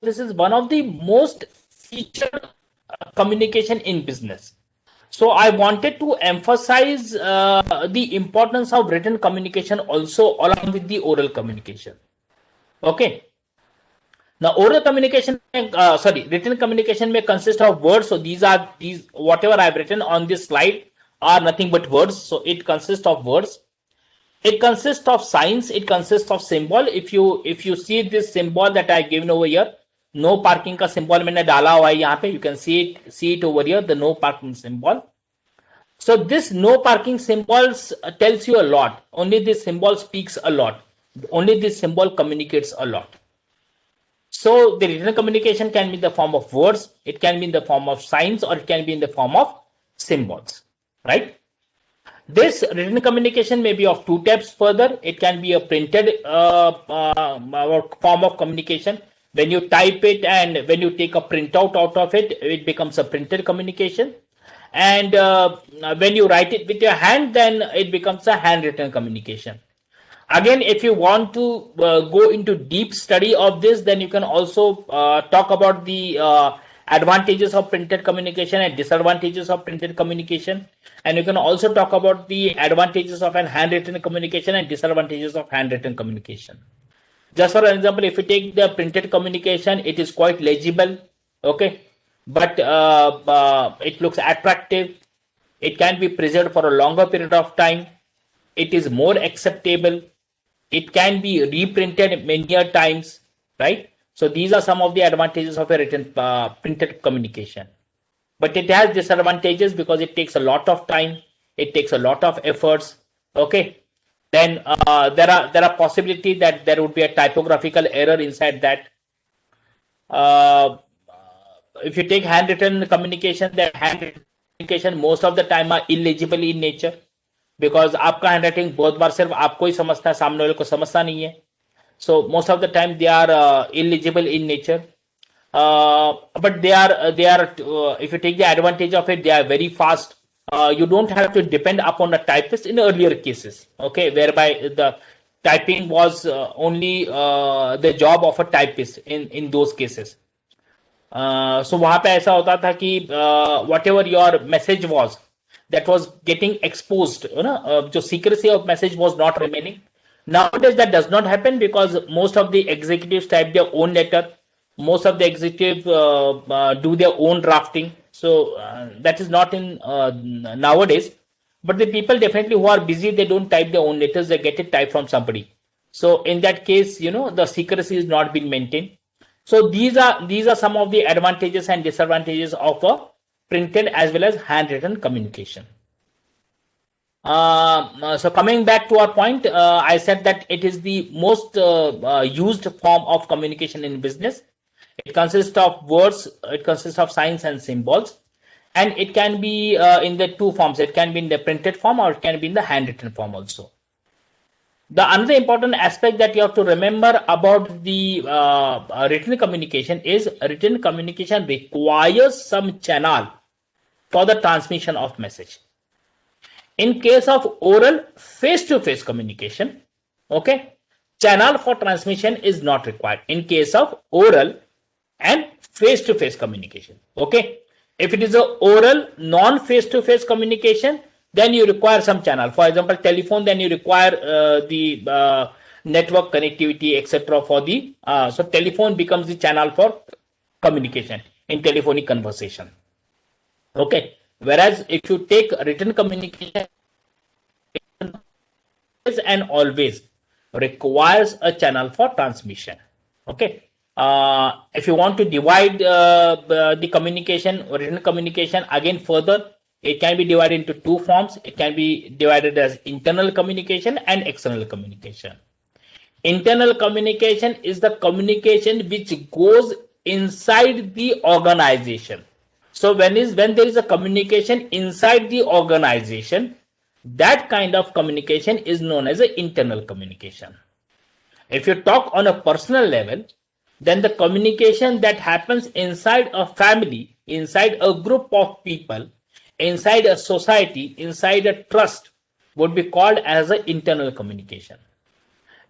this is one of the most featured communication in business. So I wanted to emphasize the importance of written communication also along with the oral communication. Okay. Now, oral communication, written communication may consist of words. So these whatever I've written on this slide are nothing but words. So it consists of words. It consists of signs. It consists of symbol. If you see this symbol that I given over here, no parking का symbol मैंने डाला हुआ है यहाँ पे. You can see it over here, the no parking symbol. So this no parking symbols tells you a lot. Only this symbol speaks a lot. Only this symbol communicates a lot. So the written communication can be in the form of words, it can be in the form of signs, or it can be in the form of symbols, right? This written communication may be of two types further. It can be a printed form of communication. When you type it and when you take a printout out of it, it becomes a printed communication. And when you write it with your hand, then it becomes a handwritten communication. Again, if you want to go into deep study of this, then you can also talk about the advantages of printed communication and disadvantages of printed communication. And you can also talk about the advantages of an handwritten communication and disadvantages of handwritten communication. Just for example, if you take the printed communication, it is quite legible, okay, but it looks attractive. It can be preserved for a longer period of time. It is more acceptable. It can be reprinted many times, right? So these are some of the advantages of a written printed communication. But it has disadvantages because it takes a lot of time. It takes a lot of efforts. Okay. Then there are possibility that there would be a typographical error inside that. If you take handwritten communication, that handwritten communication most of the time are illegible in nature. Because आपका handwriting बहुत बार सिर्फ आपको ही समझता है, सामने वाले को समझता नहीं है. So most of the time they are illegible in nature. But they are if you take the advantage of it, they are very fast. You don't have to depend upon a typist in earlier cases, okay, whereby the typing was only the job of a typist in those cases. So वहां पे ऐसा होता था कि whatever your message was, that was getting exposed, the secrecy of message was not remaining. Nowadays that does not happen because most of the executives type their own letter. Most of the executives do their own drafting. So that is not in nowadays. But the people definitely who are busy, they don't type their own letters, they get it typed from somebody. So in that case, the secrecy is not being maintained. So these are some of the advantages and disadvantages of a printed as well as handwritten communication. So coming back to our point, I said that it is the most used form of communication in business. It consists of words, it consists of signs and symbols, and it can be in the two forms. It can be in the printed form or it can be in the handwritten form also. The another important aspect that you have to remember about the written communication is written communication requires some channel for the transmission of message. In case of oral face-to-face communication, okay, channel for transmission is not required in case of oral and face-to-face communication. Okay, if it is a oral non-face-to-face communication, then you require some channel. For example, telephone, then you require the network connectivity, etc. for the so telephone becomes the channel for communication in telephonic conversation. Okay, whereas if you take written communication, and always requires a channel for transmission. Okay, if you want to divide the communication, written communication, again further, it can be divided into two forms. It can be divided as internal communication and external communication. Internal communication is the communication which goes inside the organization. So when there is a communication inside the organization, that kind of communication is known as an internal communication. If you talk on a personal level, then the communication that happens inside a family, inside a group of people, inside a society, inside a trust would be called as an internal communication.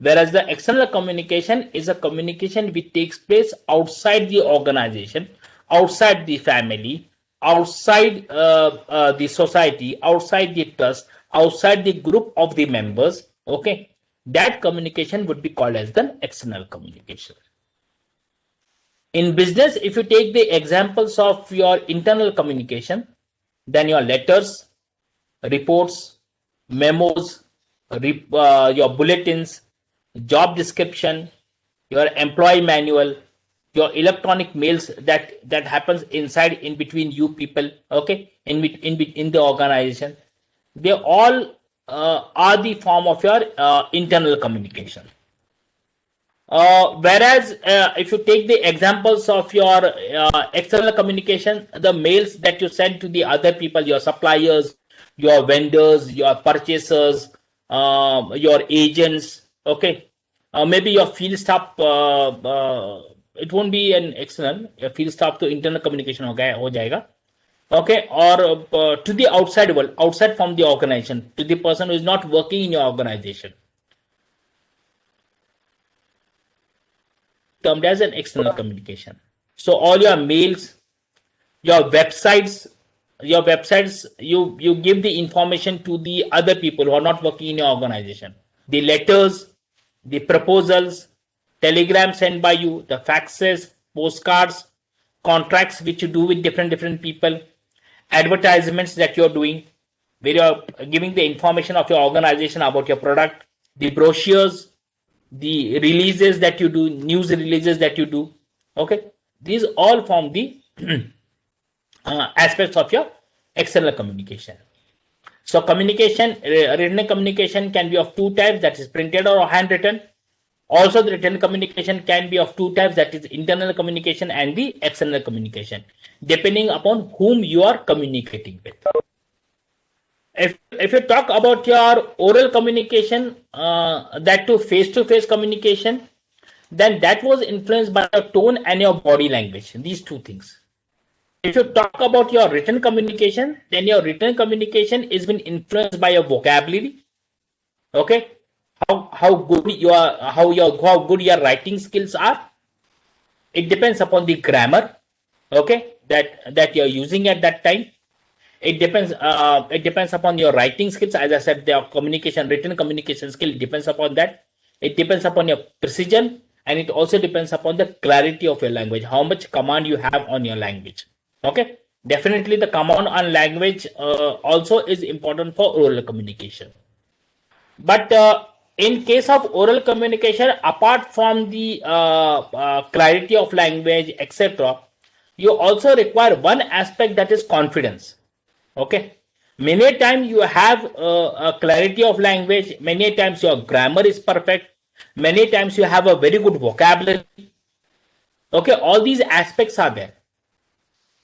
Whereas the external communication is a communication which takes place outside the organization, outside the family, outside the society, outside the trust, outside the group of the members. Okay, that communication would be called as the external communication. In business, if you take the examples of your internal communication, then your letters, reports, memos, your bulletins, job description, your employee manual, your electronic mails that happens inside in between you people, okay, in the organization, they all are the form of your internal communication. Whereas if you take the examples of your external communication, the mails that you send to the other people, your suppliers, your vendors, your purchasers, your agents, okay, maybe your field staff, it won't be an external, your field staff to internal communication ho jayega, okay, or to the outside world, outside from the organization, to the person who is not working in your organization, termed as an external communication. So all your mails, your websites, you give the information to the other people who are not working in your organization. The letters, the proposals, telegrams sent by you, the faxes, postcards, contracts which you do with different people, advertisements that you're doing, where you're giving the information of your organization about your product, the brochures, the releases that you do, news releases that you do. Okay, these all form the aspects of your external communication. So communication, written communication can be of two types, that is printed or handwritten. Also the written communication can be of two types, that is internal communication and the external communication, depending upon whom you are communicating with. If you talk about your oral communication, that to face communication, then that was influenced by your tone and your body language, these two things. If you talk about your written communication, then your written communication is been influenced by your vocabulary, okay, how good your writing skills are. It depends upon the grammar, okay, that you're using at that time. It depends upon your writing skills. As I said, their written communication skill depends upon that. It depends upon your precision, and it also depends upon the clarity of your language, how much command you have on your language. Okay, definitely the command on language also is important for oral communication. But in case of oral communication, apart from the clarity of language, etc., you also require one aspect, that is confidence. Okay, many times you have a clarity of language, many times your grammar is perfect, many times you have a very good vocabulary. Okay, all these aspects are there.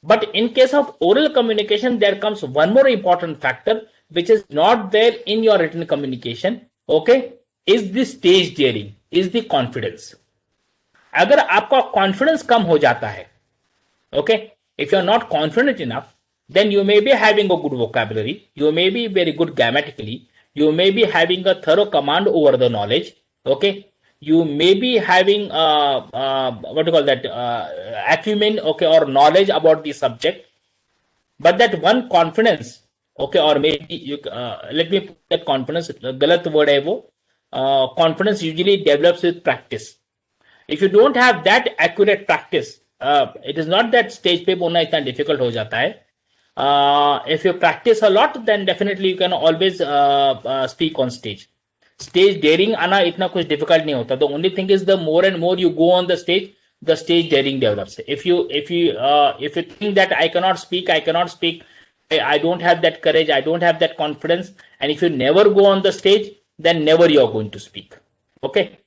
But in case of oral communication, there comes one more important factor which is not there in your written communication. Okay, is the stage daring, is the confidence. अगर आपका confidence कम हो जाता है, okay, if you are not confident enough, then you may be having a good vocabulary, you may be very good grammatically, you may be having a thorough command over the knowledge, okay, you may be having what do you call that, acumen, okay, or knowledge about the subject, but that one confidence, okay, or maybe you let me put that confidence, galat word hai wo, confidence usually develops with practice. If you don't have that accurate practice, it is not that stage पे बोलना इतना difficult हो जाता है. If you practice a lot, then definitely you can always speak on stage. Stage daring आना इतना कुछ difficult नहीं होता. The only thing is the more and more you go on the stage daring develops. If you think that I cannot speak, I don't have that courage, I don't have that confidence, and if you never go on the stage, then never you are going to speak. Okay.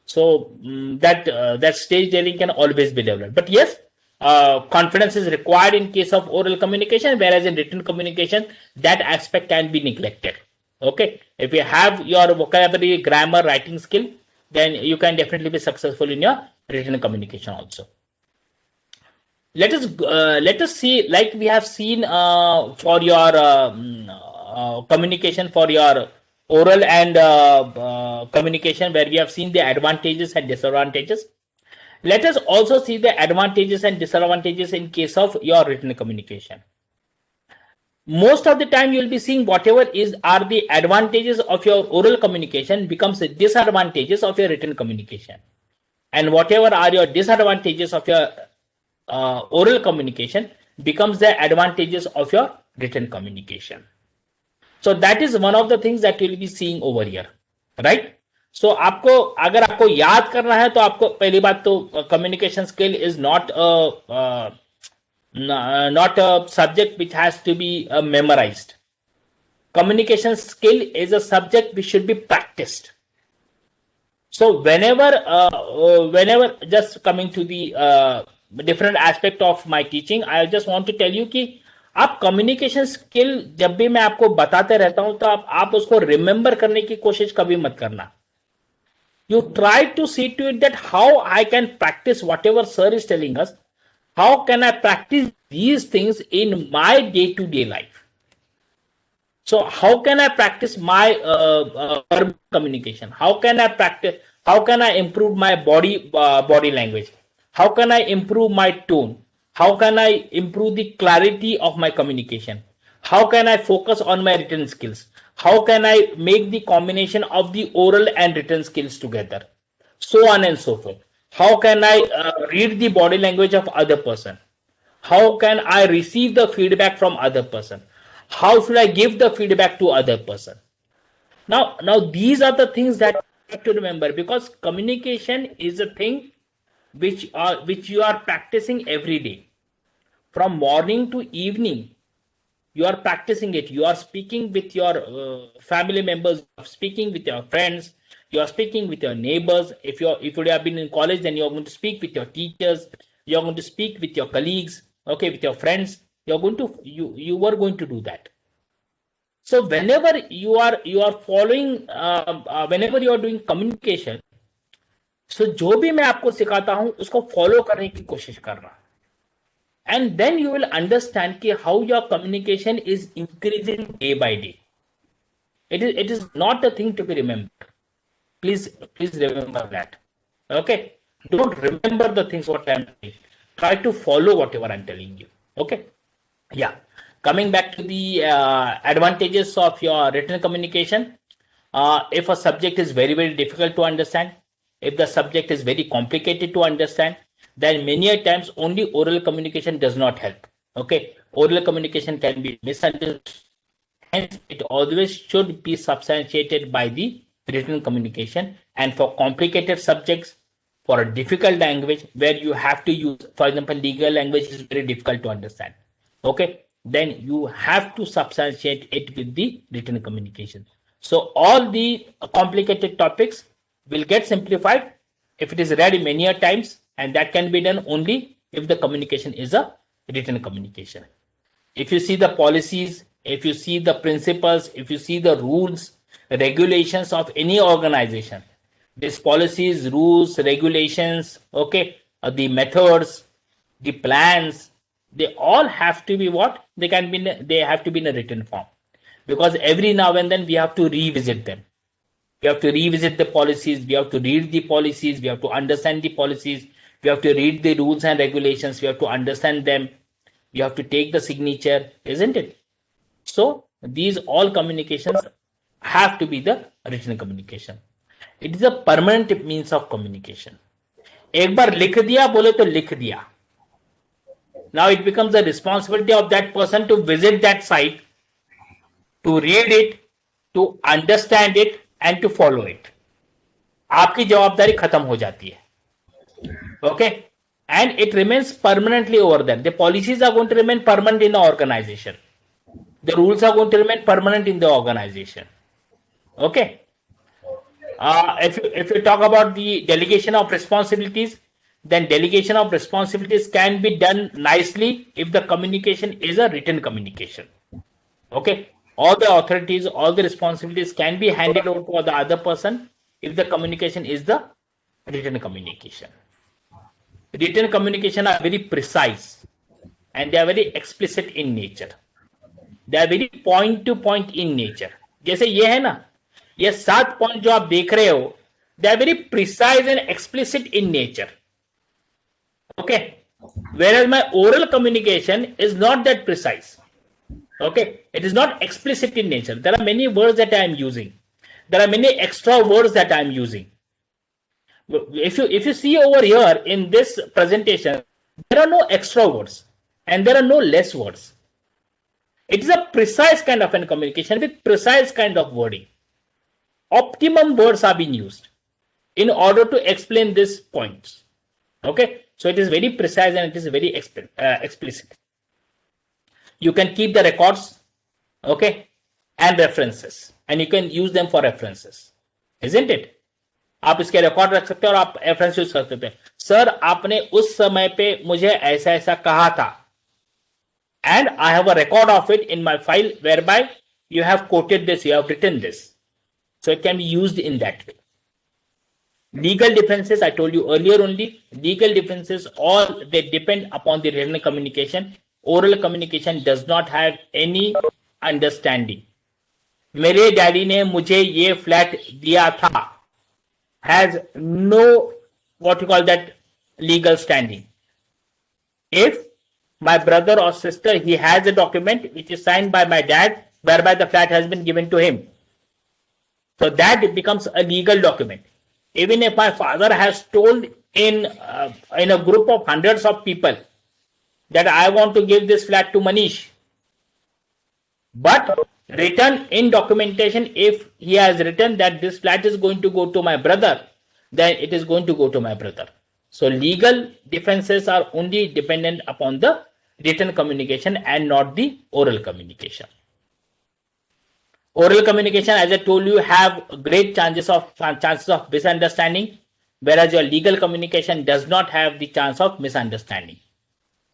So that stage daring can always be developed. But yes, confidence is required in case of oral communication, whereas in written communication, that aspect can be neglected. Okay, if you have your vocabulary, grammar, writing skill, then you can definitely be successful in your written communication also. Let us see, like we have seen for your communication for your oral and communication, where we have seen the advantages and disadvantages. Let us also see the advantages and disadvantages in case of your written communication. Most of the time you will be seeing whatever is are the advantages of your oral communication becomes the disadvantages of your written communication, and whatever are your disadvantages of your oral communication becomes the advantages of your written communication. So that is one of the things that you will be seeing over here, right? So आपको अगर आपको याद करना है तो आपको पहली बात तो communication skill is not a subject which has to be memorized. Communication skill is a subject which should be practiced. So whenever just coming to the different aspect of my teaching, I just want to tell you कि आप communication skill जब भी मैं आपको बताते रहता हूं तो आप उसको रिमेंबर करने की कोशिश कभी मत करना. You try to see to it that how I can practice whatever sir is telling us. How can I practice these things in my day-to-day life? So how can I practice my verbal communication? How can I practice? How can I improve my body language? How can I improve my tone? How can I improve the clarity of my communication? How can I focus on my written skills? How can I make the combination of the oral and written skills together? So on and so forth. How can I read the body language of other person? How can I receive the feedback from other person? How should I give the feedback to other person? Now these are the things that you have to remember, because communication is a thing which you are practicing every day. From morning to evening, you are practicing it. You are speaking with your family members, you are speaking with your friends, you are speaking with your neighbors. If you have been in college, then you are going to speak with your teachers, you are going to speak with your colleagues, okay, with your friends. You are going to do that. So whenever you are following, whenever you are doing communication, so जो भी मैं आपको सिखाता हूं उसको follow करने की कोशिश करना. And then you will understand how your communication is increasing day by day. It is not a thing to be remembered. Please remember that. Okay. Don't remember the things what I'm saying. Try to follow whatever I'm telling you. Okay. Yeah. Coming back to the advantages of your written communication. If a subject is very, very difficult to understand, if the subject is very complicated to understand, then many a times only oral communication does not help. Okay. Oral communication can be misunderstood. Hence, it always should be substantiated by the written communication. And for complicated subjects, for a difficult language where you have to use, for example, legal language is very difficult to understand. Okay. Then you have to substantiate it with the written communication. So all the complicated topics will get simplified if it is read many a times, and that can be done only if the communication is a written communication. If you see the policies, if you see the principles, if you see the rules, regulations of any organization, these policies, rules, regulations, okay, the methods, the plans, they all have to be what? They have to be in a written form, because every now and then we have to revisit them. We have to revisit the policies. We have to read the policies. We have to understand the policies. We have to read the rules and regulations. We have to understand them. We have to take the signature, isn't it? So these all communications have to be the written communication. It is a permanent means of communication. एक बार लिख दिया बोले तो लिख दिया. Now it becomes the responsibility of that person to visit that site, to read it, to understand it, and to follow it. आपकी जवाबदारी खत्म हो जाती है. Okay, and it remains permanently over there. The policies are going to remain permanent in the organization. The rules are going to remain permanent in the organization. Okay. If you talk about the delegation of responsibilities, then delegation of responsibilities can be done nicely if the communication is a written communication. Okay. All the authorities, all the responsibilities can be handed over to the other person if the communication is the written communication. Written communication are very precise and they are very explicit in nature. They are very point to point in nature. जैसे ये है ना ये 7 point जो आप देख रहे हो, they are very precise and explicit in nature. Okay. Whereas my oral communication is not that precise. Okay. It is not explicit in nature. There are many words that I am using. There are many extra words that I am using. If you see over here in this presentation, there are no extra words and there are no less words. It is a precise kind of a communication with precise kind of wording. Optimum words are being used in order to explain these points. Okay, so it is very precise and it is very explicit. You can keep the records, okay, and references, and you can use them for references, isn't it? आप इसके record रख सकते हो और आप reference use कर सकते हैं. सर आपने उस समय पे मुझे ऐसा ऐसा कहा था, and I have a record of it in my file whereby you have quoted this, you have written this. So it can be used in that way. Legal differences, I told you earlier only, legal differences, all they depend upon the written communication. Oral communication does not have any understanding. मेरे daddy ने मुझे ये flat दिया था has no, what you call that, legal standing. If my brother or sister, he has a document which is signed by my dad whereby the flat has been given to him, so that it becomes a legal document. Even if my father has told in a group of hundreds of people that I want to give this flat to Manish, but written in documentation, if he has written that this flat is going to go to my brother, then it is going to go to my brother. So legal differences are only dependent upon the written communication and not the oral communication. Oral communication, as I told you, have great chances of misunderstanding, whereas your legal communication does not have the chance of misunderstanding.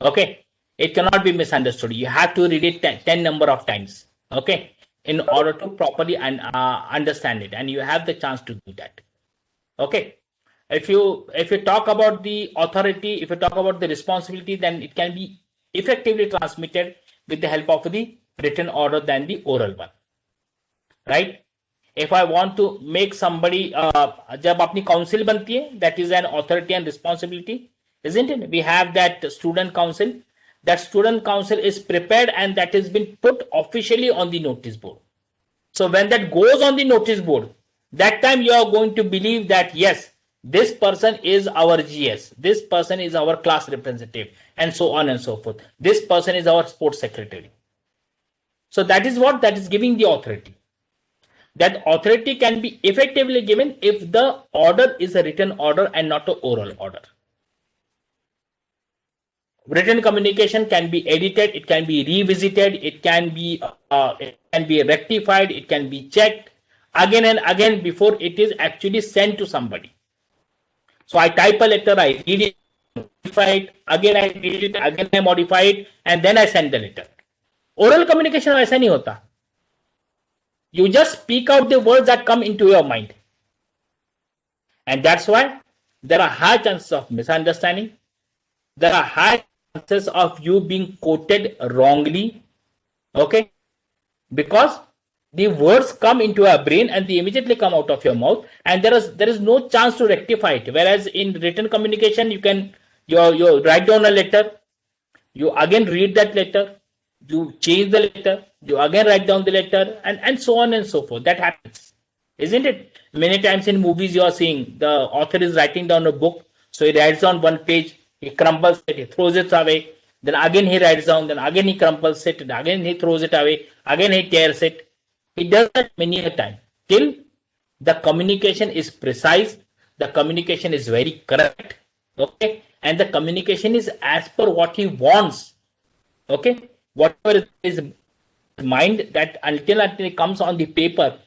Okay, it cannot be misunderstood. You have to read it 10 number of times, okay, in order to properly understand it, and you have the chance to do that. Okay, if you talk about the authority, if you talk about the responsibility, then it can be effectively transmitted with the help of the written order than the oral one, right? If I want to make somebody, जब अपनी council बनती है, that is an authority and responsibility, isn't it? We have that student council. That student council is prepared and that has been put officially on the notice board. So when that goes on the notice board, that time you are going to believe that yes, this person is our GS, this person is our class representative, and so on and so forth. This person is our sports secretary. So that is what that is giving the authority. That authority can be effectively given if the order is a written order and not an oral order. Written communication can be edited, it can be revisited, it can be rectified, it can be checked again and again before it is actually sent to somebody. So I type a letter, I read it, modify it, again I read it, again I modify it, and then I send the letter. Oral communication वैसा नहीं होता. You just speak out the words that come into your mind. And that's why there are high chances of misunderstanding. There are high chances of you being quoted wrongly. Okay? Because the words come into your brain and they immediately come out of your mouth, and there is no chance to rectify it. Whereas in written communication, you can you write down a letter, you again read that letter, you change the letter, you again write down the letter, and so on and so forth. That happens, isn't it? Many times in movies you are seeing the author is writing down a book, so he writes on one page, he crumbles it, he throws it away, then again he writes down, then again he crumbles it, then again he throws it away, again he tears it. He does that many a time till the communication is precise, the communication is very correct, okay, and the communication is as per what he wants, okay. Whatever is mind, that until it comes on the paper,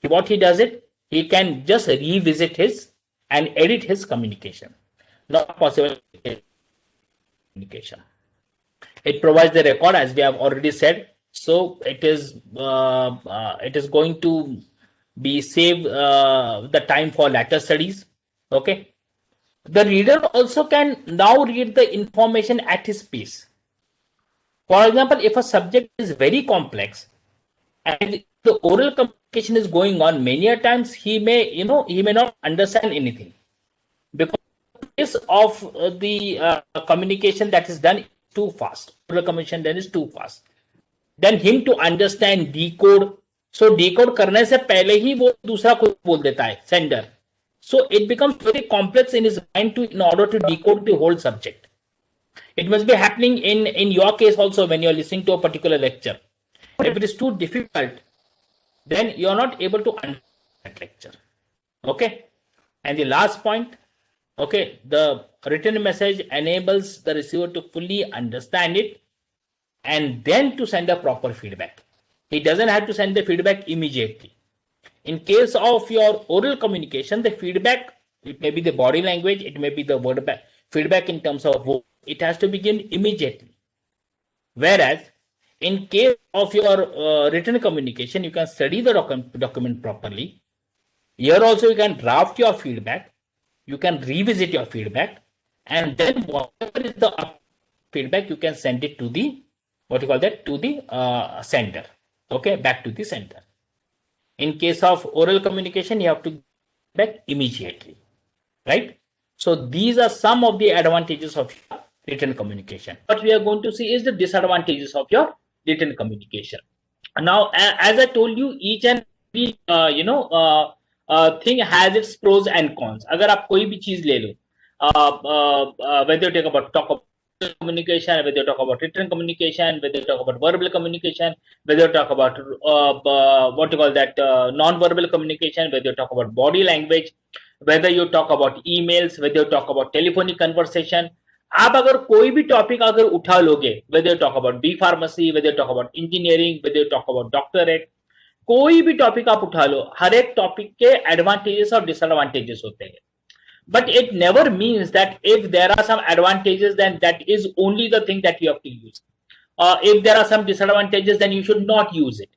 what he does it, he can just revisit his and edit his communication. Not possible communication. It provides the record, as we have already said. So it is going to be save the time for later studies. Okay. The reader also can now read the information at his pace. For example, if a subject is very complex and the oral communication is going on, many a times he may, he may not understand anything, because the pace of the communication that is done is too fast. Oral communication then is too fast. Then him to understand decode. So decode करने से पहले ही वो दूसरा कुछ बोल देता है sender. So it becomes very complex in his mind to in order to decode the whole subject. It must be happening in your case also when you are listening to a particular lecture. If it is too difficult, then you are not able to understand that lecture. Okay. And the last point, okay, the written message enables the receiver to fully understand it and then to send a proper feedback. He doesn't have to send the feedback immediately. In case of your oral communication, the feedback, it may be the body language, it may be the word feedback in terms of words, it has to begin immediately. Whereas in case of your written communication, you can study the document properly. Here also you can draft your feedback, you can revisit your feedback, and then whatever is the feedback, you can send it to the, what you call that, to the sender. Okay, back to the sender. In case of oral communication, you have to back immediately, right? So these are some of the advantages of your written communication. What we are going to see is the disadvantages of your written communication. Now, as I told you, each and every thing has its pros and cons. अगर आप कोई भी चीज ले लो, whether you talk about communication, whether you talk about written communication, whether you talk about verbal communication, whether you talk about what you call that non-verbal communication, whether you talk about body language, whether you talk about emails, whether you talk about telephonic conversation, आप अगर कोई भी topic अगर उठा लोगे, whether you talk about B pharmacy, whether you talk about engineering, whether you talk about doctorate, कोई भी topic आप उठा लो, हर एक टॉपिक के एडवांटेजेस और डिसएडवांटेजेस होते हैं. But it never means that if there are some advantages, then that is only the thing that you have to use. If there are some disadvantages, then you should not use it.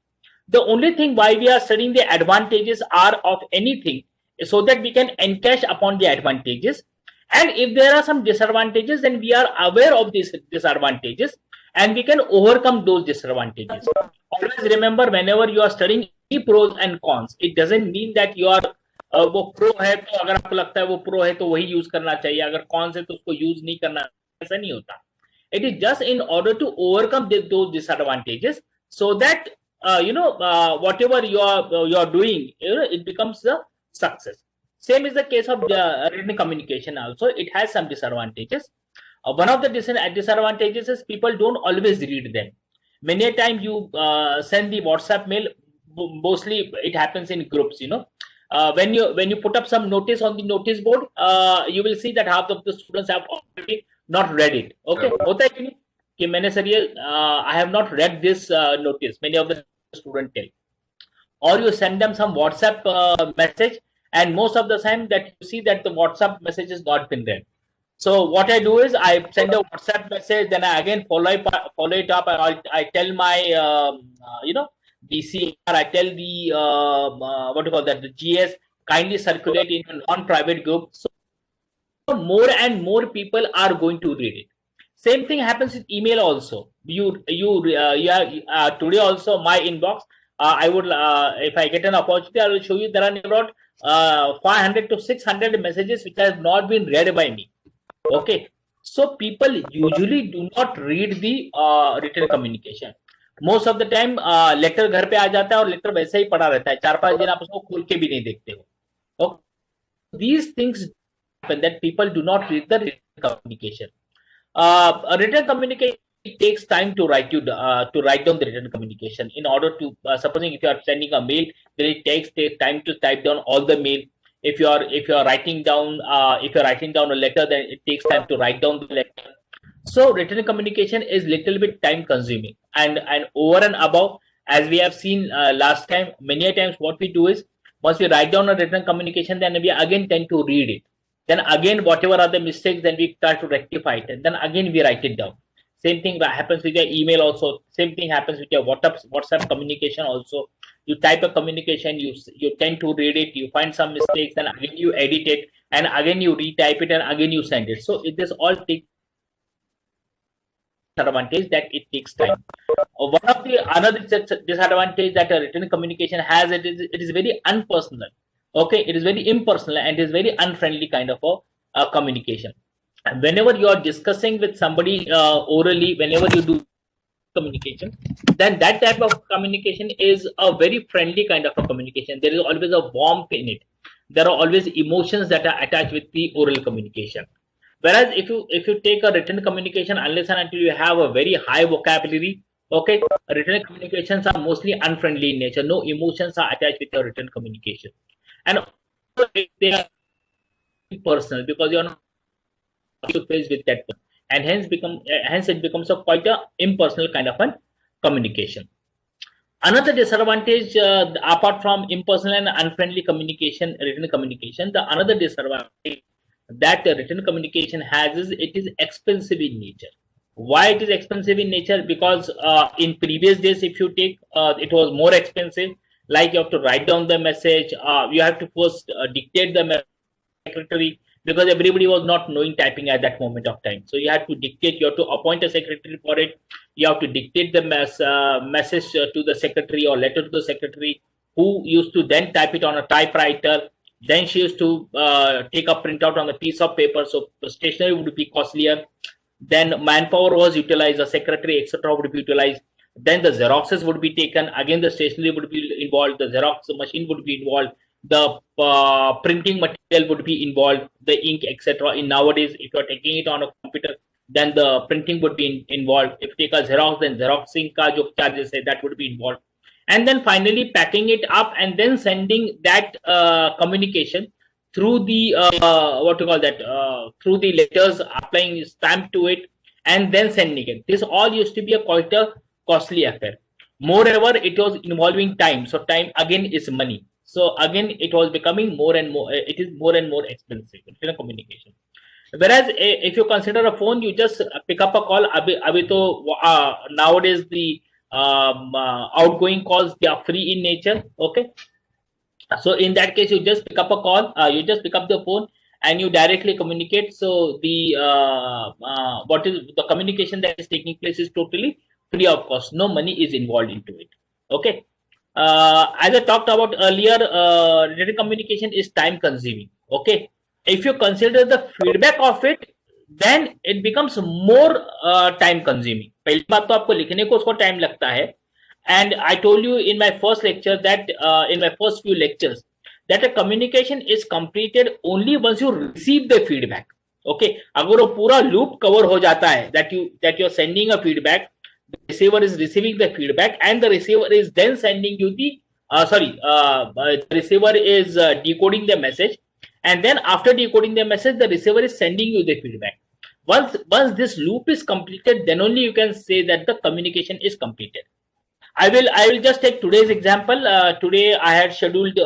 The only thing why we are studying the advantages are of anything so that we can encash upon the advantages. And if there are some disadvantages, then we are aware of these disadvantages and we can overcome those disadvantages. Always remember, whenever you are studying any pros and cons, it doesn't mean that you are वो pro है तो अगर आपको लगता है वो pro है तो वही यूज करना चाहिए, अगर कौन से तो उसको यूज नहीं करना, ऐसा नहीं होता. It is just in order to overcome those disadvantages so that whatever you are doing, it becomes a success. Same is the case of written communication also. It has some disadvantages. One of the disadvantages is people don't always read them. Many a time you send the WhatsApp mail, mostly it happens in groups, when you put up some notice on the notice board, you will see that half of the students have already not read it. Okay, होता है कि नहीं कि मैंने sir ये I have not read this notice. Many of the students tell, or you send them some WhatsApp message, and most of the time that you see that the WhatsApp message has not been read. So what I do is I send a WhatsApp message, then I again follow it up, and I tell my the CR, I tell the what do you call that, the GS, kindly circulate in a non-private group. So more and more people are going to read it. Same thing happens with email also. Today also my inbox. I would if I get an opportunity, I will show you there are about 500 to 600 messages which have not been read by me. Okay, so people usually do not read the written communication. Most of the time letter घर पे आ जाता है और letter वैसे ही पड़ा रहता है, 4-5 दिन आप उसको खोल के भी नहीं देखते हो. These things happen that people do not read the written communication. Written communication, it takes time to write down the written communication. In order to supposing if you are sending a mail, then it takes time to type down all the mail. If you are writing down a letter, then it takes time to write down the letter. So written communication is little bit time consuming, and over and above, as we have seen last time, many a times what we do is once we write down a written communication, then we again tend to read it. Then again, whatever are the mistakes, then we try to rectify it, and then again we write it down. Same thing happens with your email also. Same thing happens with your WhatsApp communication also. You type a communication, you tend to read it, you find some mistakes, then again you edit it, and again you retype it, and again you send it. So it is all take disadvantage that it takes time. One of the another disadvantage that a written communication has, it is very unpersonal. Okay, it is very impersonal and it is very unfriendly kind of a communication. And whenever you are discussing with somebody orally, whenever you do communication, then that type of communication is a very friendly kind of a communication. There is always a warmth in it. There are always emotions that are attached with the oral communication. Whereas if you take a written communication, unless and until you have a very high vocabulary, okay, written communications are mostly unfriendly in nature. No emotions are attached with your written communication, and also they are personal because you're not face to face with that person, and hence it becomes a quite a impersonal kind of a communication. Another disadvantage, apart from impersonal and unfriendly communication, written communication, the another disadvantage that written communication has is it is expensive in nature. Why it is expensive in nature? Because in previous days, if you take, it was more expensive. Like you have to write down the message, you have to first dictate the secretary, because everybody was not knowing typing at that moment of time. So you had to dictate, you have to appoint a secretary for it. You have to dictate the message to the secretary or letter to the secretary, who used to then type it on a typewriter. Then she used to take a printout on a piece of paper. So the stationery would be costlier. Then manpower was utilized, the secretary, etc., would be utilized. Then the xeroxes would be taken. Again, the stationery would be involved. The xerox machine would be involved. The printing material would be involved. The ink, etc. In nowadays, if you are taking it on a computer, then the printing would be involved. If you take a xerox, then xeroxing ka jo charges hai, that would be involved. And then finally packing it up and then sending that communication through the what to call that, through the letters, applying stamp to it and then sending it. This all used to be a quite a costly affair. Moreover, it was involving time. So time again is money. So again, it was becoming more and more. It is more and more expensive in communication. Whereas if you consider a phone, you just pick up a call. Abhi to, nowadays the outgoing calls, they are free in nature. Okay, so in that case, you just pick up a call. You just pick up the phone and you directly communicate. So the what is the communication that is taking place is totally free of cost. No money is involved into it. Okay. As I talked about earlier, written communication is time consuming. Okay, if you consider the feedback of it, then it becomes more time consuming. पहली बात तो आपको लिखने को उसको time लगता है, and I told you in my first lecture that in my first few lectures that a communication is completed only once you receive the feedback. Okay, अगर वो पूरा loop cover हो जाता है that you're sending a feedback, the receiver is receiving the feedback and the receiver is then sending you the the receiver is decoding the message, and then after decoding the message the receiver is sending you the feedback. Once this loop is completed, then only you can say that the communication is completed. I will just take today's example. Today I have scheduled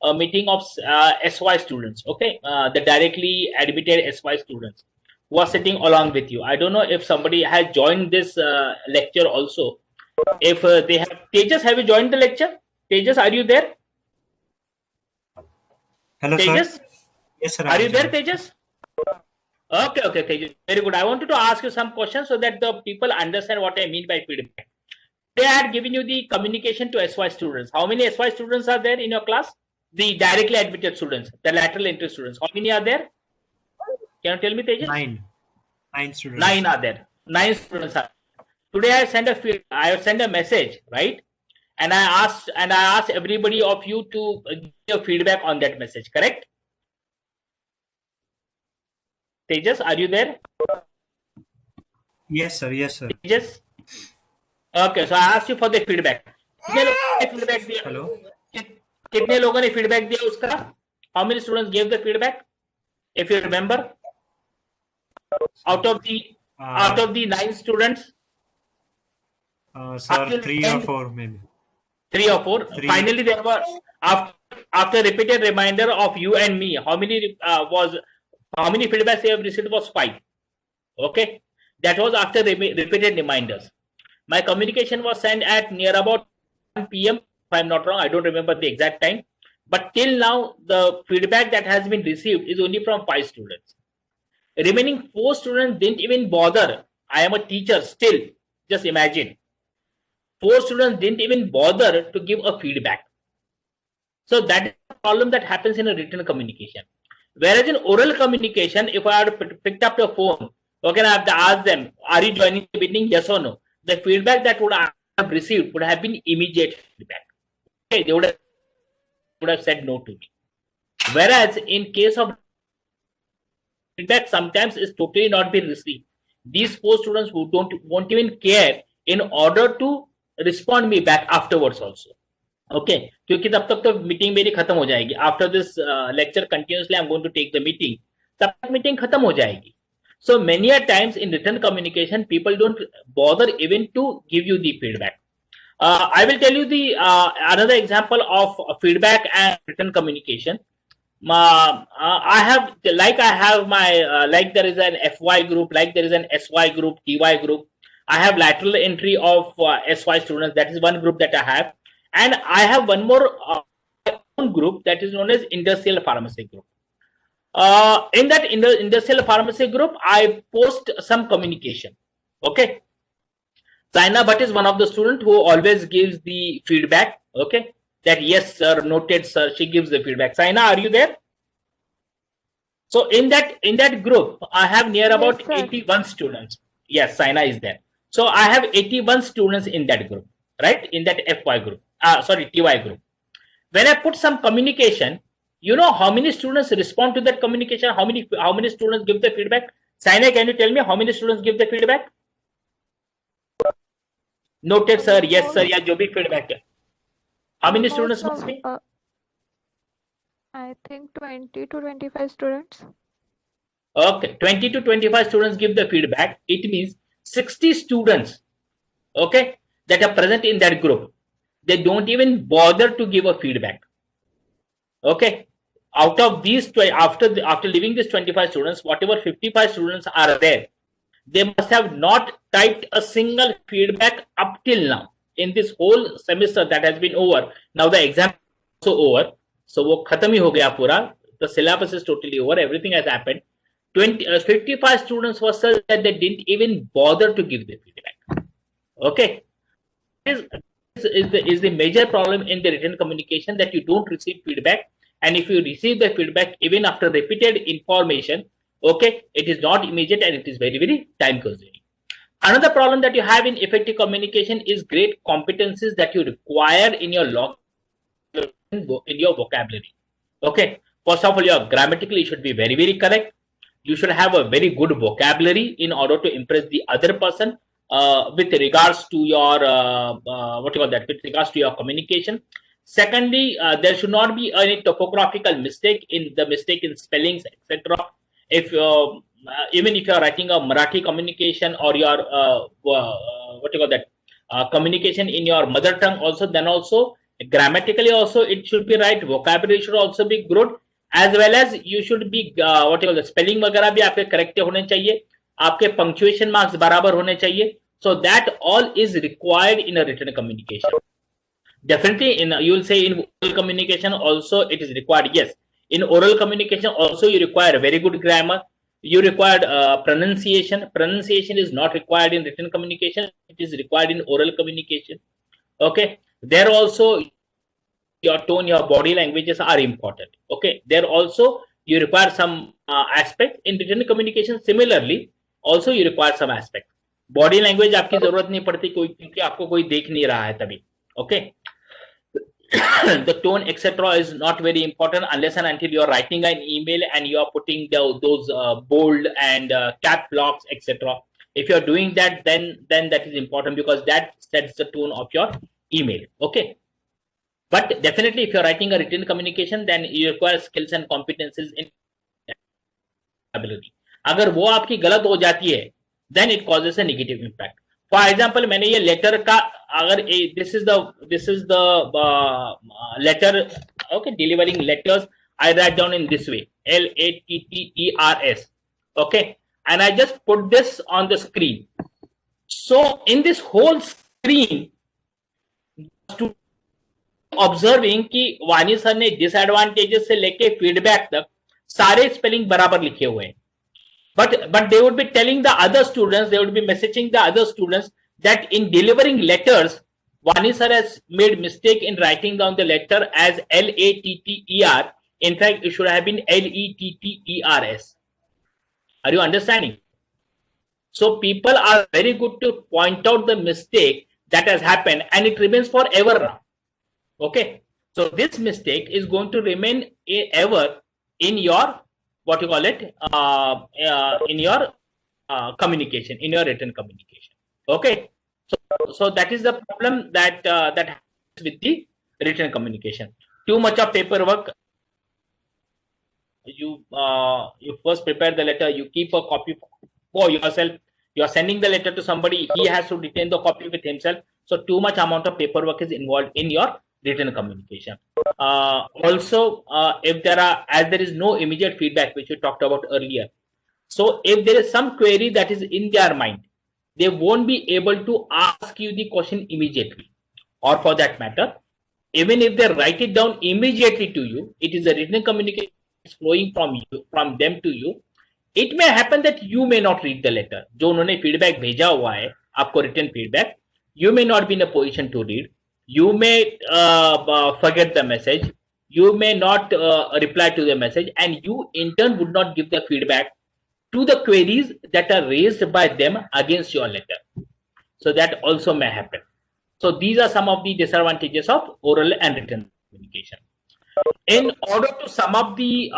a meeting of SY students. Okay, the directly admitted SY students who are sitting along with you. I don't know if somebody has joined this lecture also. If they have, Tejas, have you joined the lecture? Tejas, are you there? Hello, Tejas? sir. Yes, sir. Are you there, Tejas? Okay, Tejas. Very good. I wanted to ask you some questions so that the people understand what I mean by feedback. They had given you the communication to SY students. How many SY students are there in your class? The directly admitted students, the lateral entry students. How many are there? Can you tell me, Tejas? 9 students. 9 are there. 9 students are. Today I send a message, right? And I asked everybody of you to give feedback on that message. Correct? Tejas, are you there? Yes, sir. Yes, sir. Tejas? Okay, so I asked you for the feedback. Hello. कितने लोगों ने feedback दिया उसका? How many students gave the feedback? If you remember, out of the 9 students, sir, 3 or 4 maybe. 3 or 4. 3. Finally, there were after repeated reminder of you and me. How many feedbacks you have received was 5. Okay, that was after repeated reminders. My communication was sent at near about 1 p.m. If I'm not wrong, I don't remember the exact time. But till now, the feedback that has been received is only from 5 students. Remaining 4 students didn't even bother I am a teacher still. Just imagine. 4 students didn't even bother to give a feedback. So that is a problem that happens in a written communication. Whereas in oral communication, if I had picked up your phone, okay, I have to ask them, are you joining the meeting? Yes or no? The feedback that I have received would have been immediate feedback. Okay, they would have said no to me. Whereas in case of feedback, sometimes is totally not been received. These 4 students who won't even care in order to respond me back afterwards also. Okay क्योंकि तब तक तो meeting मेरी खत्म हो जाएगी after this lecture continuously I am going to take the meeting तब तक मीटिंग खत्म हो जाएगी so many a times in written communication people don't bother even to give you the feedback. I will tell you the another example of feedback and written communication. I have my like there is an FY group, like there is an SY group, TY group. I have lateral entry of SY students. That is one group that I have. And I have one more own group that is known as industrial pharmacy group. In that industrial pharmacy group, I post some communication. Okay. Saina Bhatt is one of the students who always gives the feedback. Okay. That yes, sir, noted, sir. She gives the feedback. Saina, are you there? So in that group, I have near about 81 students. Yes, Saina is there. So I have 81 students in that group, right? In that FY group. TY group. When I put some communication, you know how many students respond to that communication? How many students give the feedback? Saina, can you tell me how many students give the feedback? Noted, sir. Yes, sir. Yeah, jo bhi feedback. How many students must be? I think 20 to 25 students. Okay, 20 to 25 students give the feedback. It means 60 students, okay, that are present in that group. They don't even bother to give a feedback. Okay, out of these, after leaving these 25 students, whatever 55 students are there, they must have not typed a single feedback up till now. In this whole semester that has been over, now the exam is also over. So वो खत्म ही हो गया पूरा. The syllabus is totally over. Everything has happened. 55 students were such that they didn't even bother to give the feedback. Okay, this is the major problem in the written communication, that you don't receive feedback, and if you receive the feedback even after repeated information, okay, it is not immediate and it is very, very time consuming. Another problem that you have in effective communication is great competencies that you require in your vocabulary. Okay, first of all, your grammatically you should be very, very correct. You should have a very good vocabulary in order to impress the other person with regards to your with regards to your communication. Secondly, there should not be any topographical mistake in spellings, etc. If even if you are writing a Marathi communication or your communication in your mother tongue also, then also grammatically also it should be right. Vocabulary should also be good, as well as you should be spelling वगैरह भी आपके correct होने चाहिए, आपके punctuation marks बराबर होने चाहिए. So that all is required in a written communication. Definitely, you will say in oral communication also it is required. Yes, in oral communication also you require very good grammar. You required pronunciation. Pronunciation is not required in written communication. It is required in oral communication. Okay, there also your tone, your body languages are important. Okay, there also you require some aspect in written communication. Similarly, also you require some aspect. Body language आपकी जरूरत नहीं पड़ती कोई, क्योंकि आपको कोई देख नहीं रहा है तभी. Okay. The tone, etc., is not very important unless and until you are writing an email and you are putting those bold and cap locks, etc. If you are doing that, then that is important, because that sets the tone of your email. Okay, but definitely if you are writing a written communication, then you require skills and competencies in ability. अगर वो आपकी गलत हो जाती है, then it causes a negative impact. For example, मैंने ये letter का अगर this is the letter, okay, delivering letters, I write down in this way, LATTERS, okay, and I just put this on the screen. So in this whole screen, to observing कि वानी sir ने disadvantages से लेके feedback तक सारे spelling बराबर लिखे हुए हैं. But they would be telling the other students, they would be messaging the other students that in delivering letters, Vani sir has made mistake in writing down the letter as Latter. In fact, it should have been Letters. Are you understanding? So people are very good to point out the mistake that has happened, and it remains forever now. Okay, so this mistake is going to remain ever in your, what you call it, in your communication, in your written communication. Okay, so that is the problem that that happens with the written communication. Too much of paperwork. You first prepare the letter, you keep a copy for yourself, you are sending the letter to somebody, he has to retain the copy with himself. So too much amount of paperwork is involved in your written communication. Also, if there are, as there is no immediate feedback, which we talked about earlier, so if there is some query that is in their mind, they won't be able to ask you the question immediately, or for that matter, even if they write it down immediately to you, it is a written communication flowing from you, from them to you. It may happen that you may not read the letter. जो उन्होंने feedback भेजा हुआ है, आपको written feedback, you may not be in a position to read. You may forget the message. You may not reply to the message, and you in turn would not give the feedback to the queries that are raised by them against your letter. So that also may happen. So these are some of the disadvantages of oral and written communication. In order to sum up the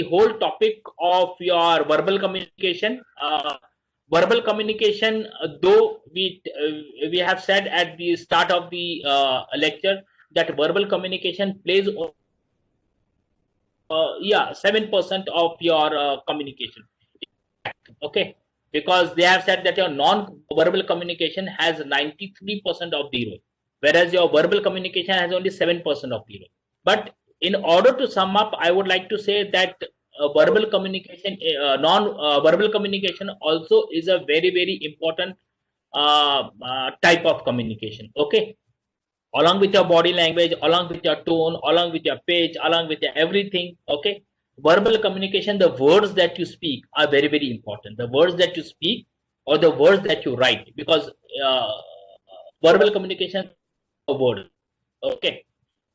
whole topic of your verbal communication, though we have said at the start of the lecture that verbal communication plays 7% of your communication. Okay, because they have said that your non-verbal communication has 93% of the role, whereas your verbal communication has only 7% of the role. But in order to sum up, I would like to say that verbal communication, non-verbal communication also is a very, very important type of communication. Okay, along with your body language, along with your tone, along with your pitch, along with your everything. Okay, verbal communication, the words that you speak are very, very important. The words that you speak or the words that you write, because verbal communication is a word. Okay,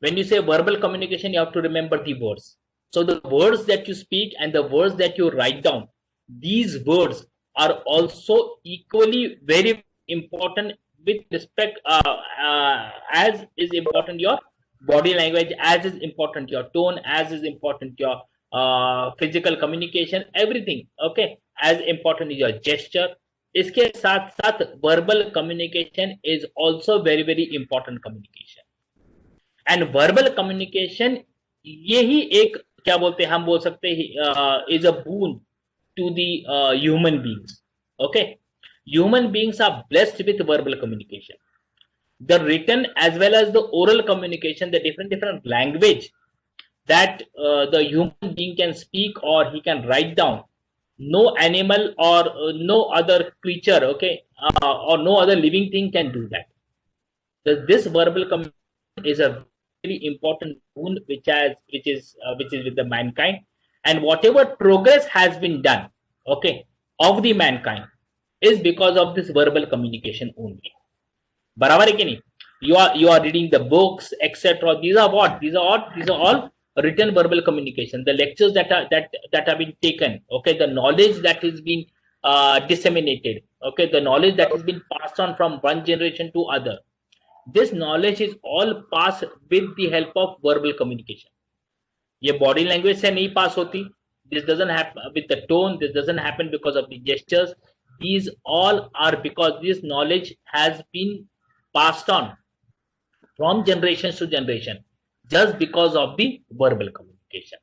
when you say verbal communication, you have to remember the words. So the words that you speak and the words that you write down, these words are also equally very important with respect, as is important your body language, as is important your tone, as is important your physical communication, everything. Okay, as important is your gesture. इसके साथ साथ verbal communication is also very, very important communication. And verbal communication ये ही एक क्या बोलते हैं, हम बोल सकते हैं is a boon to the human beings. Okay, human beings are blessed with verbal communication. The written as well as the oral communication, the different language that the human being can speak or he can write down, no animal or no other creature, okay, or no other living thing can do that. So this verbal communication is a very important boon which is with the mankind, and whatever progress has been done, okay, of the mankind is because of this verbal communication only. बराबर है कि नहीं? You are reading the books, etc. These are what? These are all written verbal communication. The lectures that have been taken, okay, the knowledge that is being disseminated, okay, the knowledge that has been passed on from one generation to other. This knowledge is all passed with the help of verbal communication. ये body language से नहीं pass होती. This doesn't happen with the tone. This doesn't happen because of the gestures. These all are because this knowledge has been passed on from generations to generation just because of the verbal communication.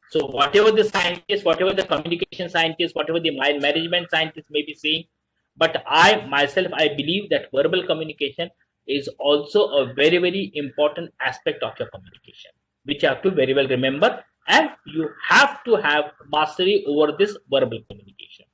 So whatever the scientists, whatever the communication scientists, whatever the management scientists may be saying, but I myself, I believe that verbal communication is also a very, very important aspect of your communication, which you have to very well remember, and you have to have mastery over this verbal communication.